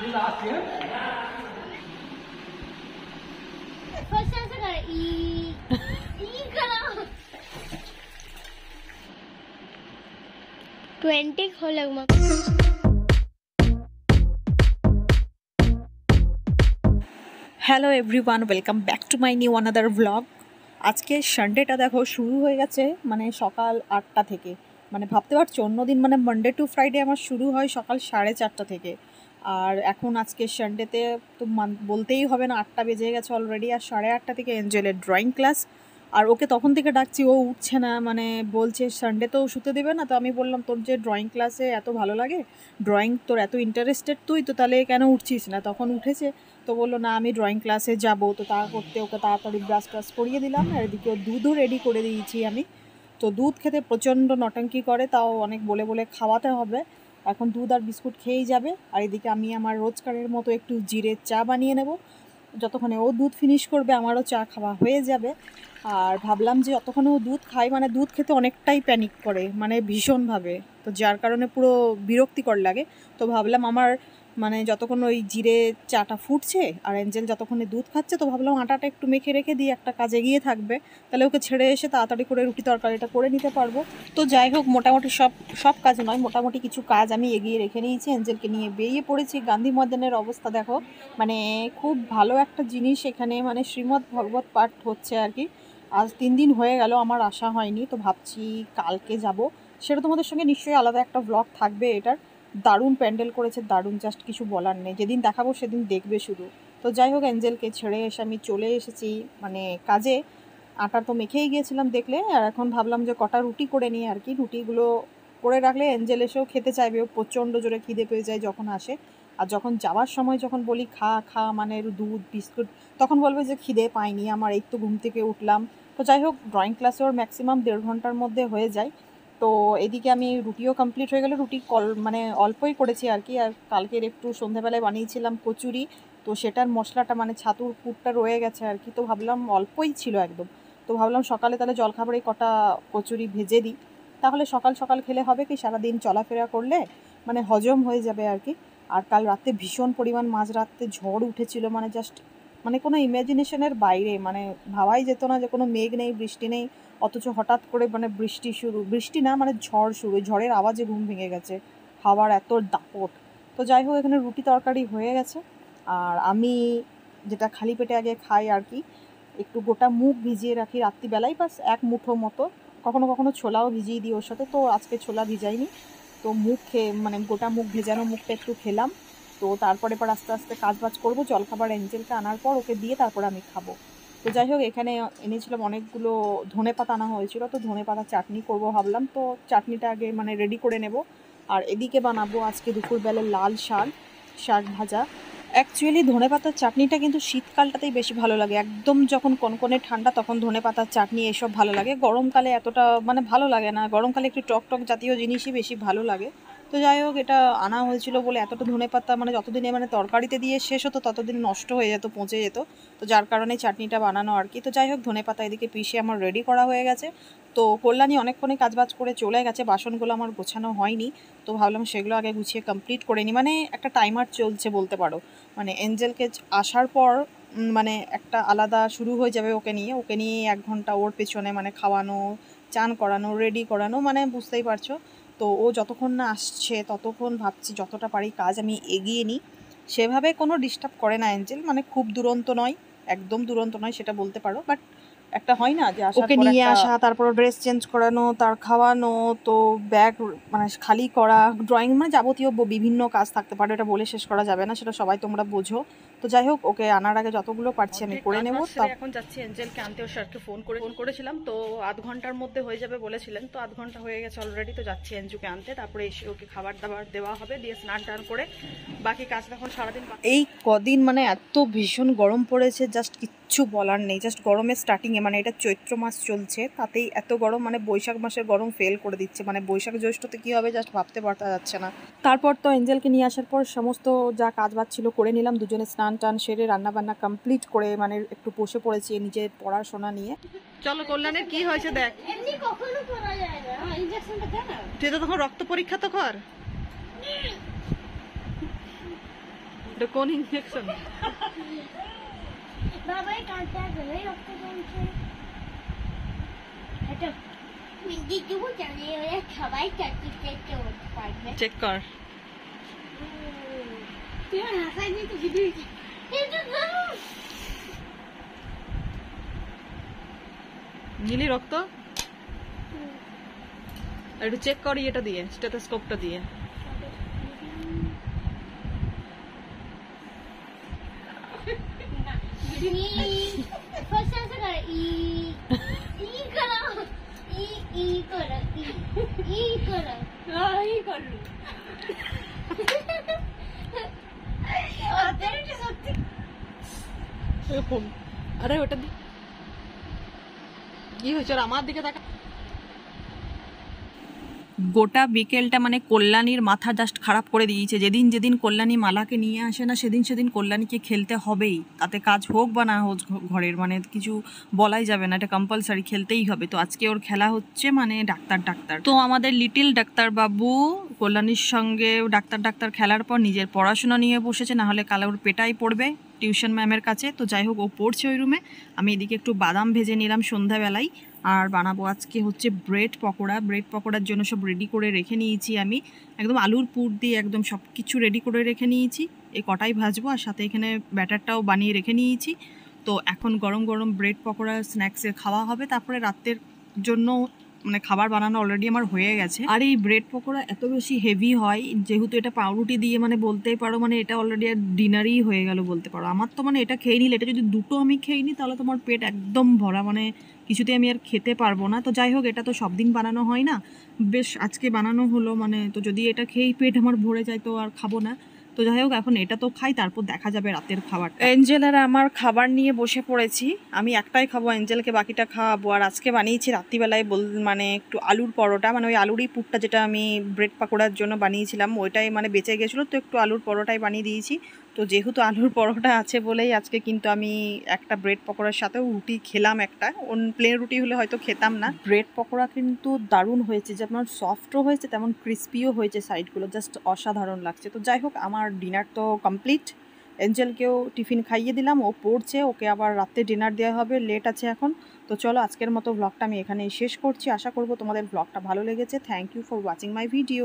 20 खोलेगा hello everyone, welcome back to my new another blog. আজকে সানডেটা দেখো শুরু হয়ে গেছে মানে সকাল 8টা থেকে। মানে ভাবতে পারছো অন্যদিন মানে মানডে টু ফ্রাইডে আমার শুরু হয় সকাল 4:30 থেকে। আর এখন আজকে সানডেতে তো বলতেই হবে না, 8টা বেজে গেছে অলরেডি। আর 8:30 থেকে এঞ্জেলের ড্রয়িং ক্লাস। আর ওকে তখন থেকে ডাকছি, ও উঠছে না, মানে বলছে সানডেতেও শুতে দেবে না। তো আমি বললাম তোর যে ড্রয়িং ক্লাসে এত ভালো লাগে, ড্রয়িং তোর এত ইন্টারেস্টেড তুই, তো তাহলে কেন উঠছিস না? তখন উঠেছে, তো বললো না আমি ড্রয়িং ক্লাসে যাব। তো তা করতে ওকে তাড়াতাড়ি ব্রাশ ট্রাশ করিয়ে দিলাম। আর এদিকে ওর দুধও রেডি করে দিয়েছি আমি। তো দুধ খেতে প্রচণ্ড নটাঙ্কি করে, তাও অনেক বলে বলে খাওয়াতে হবে। এখন দুধ আর বিস্কুট খেয়েই যাবে। আর এদিকে আমি আমার রোজকারের মতো একটু জিরের চা বানিয়ে নেব। যতক্ষণে ও দুধ ফিনিশ করবে আমারও চা খাওয়া হয়ে যাবে। আর ভাবলাম যে যতক্ষণে ও দুধ খায়, মানে দুধ খেতে অনেকটাই প্যানিক করে, মানে ভীষণভাবে, তো যার কারণে পুরো বিরক্তিকর লাগে। তো ভাবলাম আমার মানে যতক্ষণ ওই জিরে চাটা ফুটছে আর এঞ্জেল যতক্ষণে দুধ খাচ্ছে, তো ভাবলাম আটাটা একটু মেখে রেখে দিয়ে একটা কাজে গিয়ে থাকবে, তাহলে ওকে ছেড়ে এসে তাড়াতাড়ি করে রুটি তরকারিটা করে নিতে পারবো। তো যাই হোক, মোটামুটি সব কাজ নয়, মোটামুটি কিছু কাজ আমি এগিয়ে রেখে নিয়েছি। এঞ্জেলকে নিয়ে বেরিয়ে পড়েছি। গান্ধী ময়দানের অবস্থা দেখো, মানে খুব ভালো একটা জিনিস এখানে, মানে শ্রীমদ্ ভগবত পাঠ হচ্ছে আর কি। আজ 3 দিন হয়ে গেল, আমার আসা হয়নি, তো ভাবছি কালকে যাব। সেটা তোমাদের সঙ্গে নিশ্চয়ই আলাদা একটা ব্লগ থাকবে এটার। দারুণ প্যান্ডেল করেছে, দারুণ, জাস্ট কিছু বলার নেই। যেদিন দেখাবো সেদিন দেখবে শুধু। তো যাই হোক, এঞ্জেলকে ছেড়ে এসে আমি চলে এসেছি মানে কাজে। আটা তো মেখেই গিয়েছিলাম দেখলে। আর এখন ভাবলাম যে কটা রুটি করে নিই আর কি। রুটিগুলো করে রাখলে এঞ্জেল এসেও খেতে চাইবে। ও প্রচণ্ড জোরে খিদে পেয়ে যায় যখন আসে। আর যখন যাওয়ার সময় যখন বলি খা খা, মানে দুধ বিস্কুট, তখন বলবে যে খিদে পাইনি আমার, এই তো ঘুম থেকে উঠলাম। তো যাই হোক, ড্রয়িং ক্লাসে ওর ম্যাক্সিমাম 1.5 ঘন্টার মধ্যে হয়ে যায়। তো এদিকে আমি রুটিও কমপ্লিট হয়ে গেলে, রুটি মানে অল্পই করেছি আর কি। আর কালকের একটু সন্ধ্যাবেলায় বানিয়েছিলাম কচুরি, তো সেটার মশলাটা মানে ছাতুর পুরটা রয়ে গেছে আর কি। তো ভাবলাম অল্পই ছিল একদম। তো ভাবলাম সকালে তাহলে জলখাবারে কটা কচুরি ভেজে দিই, তাহলে সকাল সকাল খেলে হবে কি, সারাদিন চলাফেরা করলে মানে হজম হয়ে যাবে আর কি। আর কাল রাতে ভীষণ পরিমাণ মাঝরাতে ঝড় উঠেছিল, মানে জাস্ট মানে কোনো ইমাজিনেশনের বাইরে, মানে ভাবাই যেত না যে কোনো মেঘ নেই, বৃষ্টি নেই, অথচ হঠাৎ করে মানে বৃষ্টি না, মানে ঝড় শুরু। ঝড়ের আওয়াজে ঘুম ভেঙে গেছে, হাওয়ার এত দাপট। তো যাই হোক, এখানে রুটি তরকারি হয়ে গেছে। আর আমি যেটা খালি পেটে আগে খাই আর কি, একটু গোটা মুগ ভিজিয়ে রাখি রাত্রিবেলায়, বাস 1 মুঠো মতো। কখনো কখনো ছোলাও ভিজিয়ে দিই ওর সাথে, তো আজকে ছোলা ভিজাইনি। তো মুগ খেয়ে মানে গোটা মুগ ভেজানো মুগটা একটু খেলাম। তো তারপরে পর আস্তে আস্তে কাজবাজ করবো। জলখাবার এঞ্জেলকে আনার পর ওকে দিয়ে তারপরে আমি খাবো। তো যাই হোক, এখানে এনেছিলাম অনেকগুলো ধনেপাতা আনা হয়েছিল, তো ধনেপাতা চাটনি করব ভাবলাম। তো চাটনিটা আগে মানে রেডি করে নেব। আর এদিকে বানাবো আজকে দুপুরবেলা লাল শাক ভাজা। অ্যাকচুয়ালি ধনেপাতার চাটনিটা কিন্তু শীতকালটাতেই বেশি ভালো লাগে, একদম যখন কনকনে ঠান্ডা তখন ধনেপাতার চাটনি এসব ভালো লাগে। গরমকালে এতটা মানে ভালো লাগে না, গরমকালে একটু টক টক জাতীয় জিনিসই বেশি ভালো লাগে। তো যাই হোক, এটা আনা হয়েছিল বলে এতটা ধনেপাতা মানে যতদিনে মানে তরকারিতে দিয়ে শেষ হতো ততদিন নষ্ট হয়ে যেত, পচে যেত। তো যার কারণে চাটনিটা বানানো আর কি। তো যাই হোক, ধনেপাতা এদিকে পিষে আমার রেডি করা হয়ে গেছে। তো কল্যাণী অনেকক্ষণে কাজবাজ করে চলে গেছে, বাসনগুলো আমার গোছানো হয়নি। তো ভাবলাম সেগুলো আগে গুছিয়ে কমপ্লিট করে নিই, মানে একটা টাইমার চলছে বলতে পারো। মানে এঞ্জেলকে আসার পর মানে একটা আলাদা শুরু হয়ে যাবে ওকে নিয়ে 1 ঘন্টা ওর পেছনে, মানে খাওয়ানো, চান করানো, রেডি করানো, মানে বুঝতেই পারছো। তো ও যতক্ষণ না আসছে ততক্ষণ ভাবছি যতটা পারি কাজ আমি এগিয়ে নিই। সেভাবে কোনো ডিস্টার্ব করে না এঞ্জেল, মানে খুব দুরন্ত নয়, একদম দুরন্ত নয় সেটা বলতে পারো। বাট একটা হয় না যে ওকে নিয়ে আসা, তারপর ড্রেস চেঞ্জ করানো, তার খাওয়ানো, তো ব্যাগ মানে খালি করা, ড্রয়িং মানে যাবতীয় বিভিন্ন কাজ থাকতে পারে, এটা বলে শেষ করা যাবে না, সেটা সবাই তোমরা বোঝো। তো যাই হোক, ওকে আনার আগে যতগুলো পারছি আমি করে নেবো। এখন যাচ্ছি এঞ্জেলকে আনতে। ওর স্যারকে ফোন করেছিলাম, তো আধ ঘন্টার মধ্যে হয়ে যাবে বলেছিলেন, তো আধ ঘন্টা হয়ে গেছে অলরেডি। তো যাচ্ছি এঞ্জুকে আনতে, তারপরে এসে ওকে খাবার দাবার দেওয়া হবে, দিয়ে স্নান টান করে বাকি কাজ এখন সারাদিন। এই কদিন মানে এত ভীষণ গরম পড়েছে, জাস্ট কিচ্ছু বলার নেই। জাস্ট গরমের স্টার্টিংয়ে, মানে এটা চৈত্র মাস চলছে, তাতেই এত গরম, মানে বৈশাখ মাসের গরম ফেল করে দিচ্ছে। মানে বৈশাখ জ্যৈষ্ঠতে কী হবে জাস্ট ভাবতে পারা যাচ্ছে না। তারপর তো এঞ্জেলকে নিয়ে আসার পর সমস্ত যা কাজবাজ ছিল করে নিলাম, দুজনে স্নান টান সেরে রান্নাবান্না কমপ্লিট করে মানে একটু বসে পড়েছি নিজের পড়াশোনা নিয়ে। চলো, কল্যাণের কি হয়েছে দেখ। তুই তো তখন রক্ত পরীক্ষা তো কর। এটা কোন ইনজেকশন? বাবাই কাঁচা গেলে রক্ত জমছে। এটা মিষ্টি দেবো জানি ওরা সবাই চাকরি চেক করতে পারবে। চেক কর। তুই হাসাই দিতে ভিডিও এটা জানো নীলি রক্ত একটু চেক করি এটা দিয়ে, স্টেথোস্কোপটা দিয়ে। First answer kar e karo e karo e karo e karo ওটা সত্যি। আরে ওটা দি কি হয়েছে? আমার দিকে তাকা। গোটা বিকেলটা মানে কল্যাণীর মাথা জাস্ট খারাপ করে দিয়েছে। যেদিন যেদিন কল্যাণী মালাকে নিয়ে আসে না সেদিন সেদিন কল্যাণীকে খেলতে হবেই, তাতে কাজ হোক বা না হোক ঘরের, মানে কিছু বলাই যাবে না, এটা কম্পালসারি খেলতেই হবে। তো আজকে ওর খেলা হচ্ছে মানে ডাক্তার। তো আমাদের লিটিল ডাক্তারবাবু কল্যাণীর সঙ্গে ডাক্তার খেলার পর নিজের পড়াশোনা নিয়ে বসেছে, না হলে কাল ওর পেটাই পড়বে টিউশন ম্যামের কাছে। তো যাই হোক, ও পড়ছে ওই রুমে। আমি এদিকে একটু বাদাম ভেজে নিলাম সন্ধ্যাবেলায়, আর বানাবো আজকে হচ্ছে ব্রেড পকোড়া। ব্রেড পকোড়ার জন্য সব রেডি করে রেখে নিয়েছি আমি, একদম আলুর পুর দিয়ে একদম সব কিছু রেডি করে রেখে নিয়েছি। এই কটাই ভাজবো, আর সাথে এখানে ব্যাটারটাও বানিয়ে রেখে নিয়েছি। তো এখন গরম গরম ব্রেড পকোড়া স্ন্যাক্সে খাওয়া হবে। তারপরে রাতের জন্য মানে খাবার বানানো অলরেডি আমার হয়ে গেছে। আর এই ব্রেড পকোড়া এত বেশি হেভি হয়, যেহেতু এটা পাউরুটি দিয়ে মানে বলতেই পারো মানে এটা অলরেডি আর ডিনারই হয়ে গেল বলতে পারো। আমার তো মানে এটা খেয়ে নিলে, এটা যদি দুটো আমি খেয়ে নিই তাহলে তোমার পেট একদম ভরা, মানে কিছুতে আমি আর খেতে পারবো না। তো যাই হোক, এটা তো সব দিন বানানো হয় না, বেশ আজকে বানানো হলো, মানে তো যদি এটা খেয়েই পেট আমার ভরে যায় তো আর খাবো না। তো যাই হোক, এখন এটা তো খাই, তারপর দেখা যাবে রাতের খাবার। এঞ্জেল আর আমার খাবার নিয়ে বসে পড়েছি। আমি একটাই খাবো, এঞ্জেলকে বাকিটা খাওয়াবো। আর আজকে বানিয়েছি রাত্রিবেলায় মানে একটু আলুর পরোটা, মানে ওই আলুরই পুরটা যেটা আমি ব্রেড পাকোড়ার জন্য বানিয়েছিলাম ওইটাই মানে বেঁচে গেছিলো, তো একটু আলুর পরোটাই বানিয়ে দিয়েছি। তো যেহেতু আলুর পরোটা আছে বলেই আজকে কিন্তু আমি একটা ব্রেড পকোড়ার সাথেও রুটি খেলাম। একটা প্লেন রুটি হলে হয়তো খেতাম না। ব্রেড পকোড়া কিন্তু দারুণ হয়েছে, যেমন সফটও হয়েছে তেমন ক্রিস্পিও হয়েছে, সাইডগুলো জাস্ট অসাধারণ লাগছে। তো যাই হোক, আমার ডিনার তো কমপ্লিট। এঞ্জেলকেও টিফিন খাইয়ে দিলাম, ও পড়ছে, ওকে আবার রাতে ডিনার দেওয়া হবে, লেট আছে এখন। তো চলো, আজকের মতো ব্লগটা আমি এখানেই শেষ করছি। আশা করবো তোমাদের ব্লগটা ভালো লেগেছে। Thank you for watching my video.